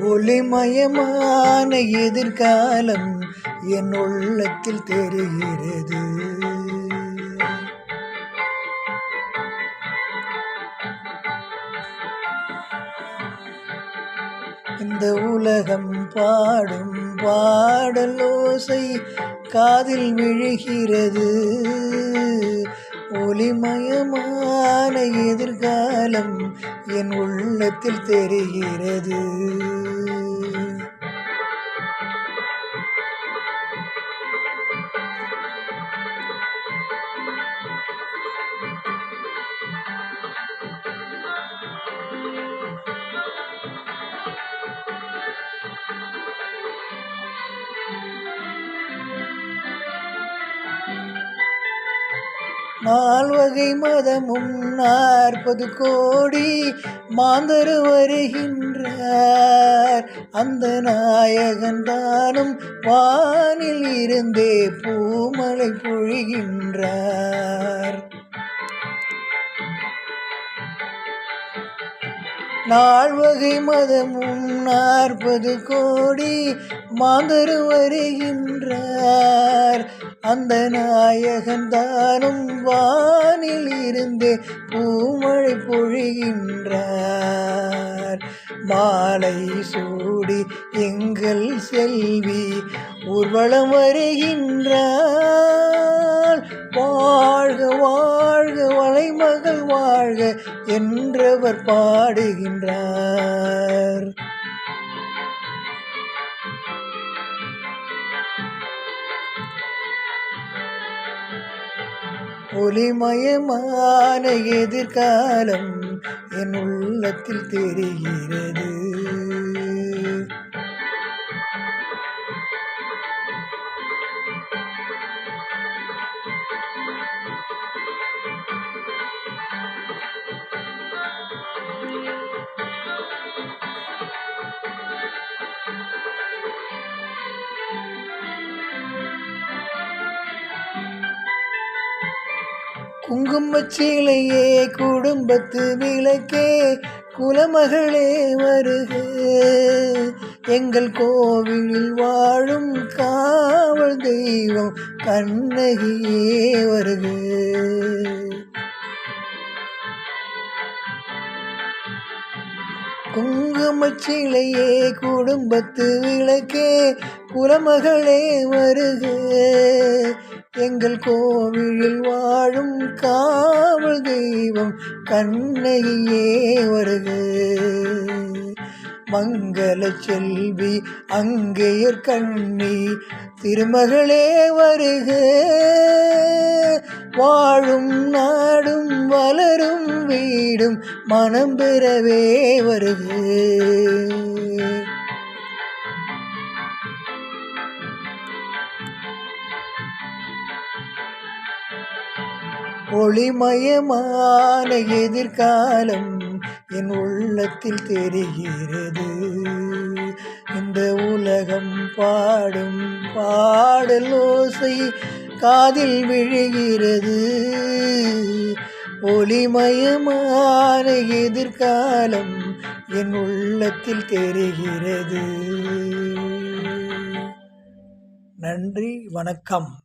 ஒளிமயமான எதிர்காலம் என் உள்ளத்தில் தெரிகிறது. இந்த உலகம் பாடும் பாடலோசை காதில் விழுகிறது. ஒளிமயமான எதிர்காலம் என் உள்ளத்தில் தெரிகிறது. நால்வகை மதமும் 40 கோடி மாந்தர் வருகின்றார். அந்த நாயகன் தானும் வானில் இருந்தே பூமலை பொழிகின்றார். நால்வகை மதமும் 40 கோடி மாந்தர் வருகின்றார். அந்த நாயகன் தானும் வானில் இருந்தே பூமழை பொழிகின்றார். மாலை சூடி எங்கள் செல்வி ஊர்வலம் வருகின்றார். வாழ்க வாழ்க வளைமகள் வாழ்க என்றவர் பாடுகின்றார். ஒளிமயமான எதிர்காலம் என் உள்ளத்தில் தெரிகிறது. குங்குமச்சீலையே குடும்பத்து விளக்கே குலமகளே வருக. எங்கள் கோவிலில் வாழும் காவல் தெய்வம் கண்ணகியே வருக. குங்குமச்சீலையே குடும்பத்து விளக்கே குலமகளே வருக. எங்கள் கோவிலில் வாழும் காவல் தெய்வம் கண்ணகியே வருக. மங்கள செல்வி அங்கேயர் கண்ணி திருமகளே வருக. வாழும் நாடும் வளரும் வீடும் மனம் பெறவே வருக. ஒளிமயமான எதிர்காலம் என் உள்ளத்தில் தெரிகிறது. இந்த உலகம் பாடும் பாடலோசை காதில் விழுகிறது. ஒளிமயமான எதிர்காலம் என் உள்ளத்தில் தெரிகிறது. நன்றி, வணக்கம்.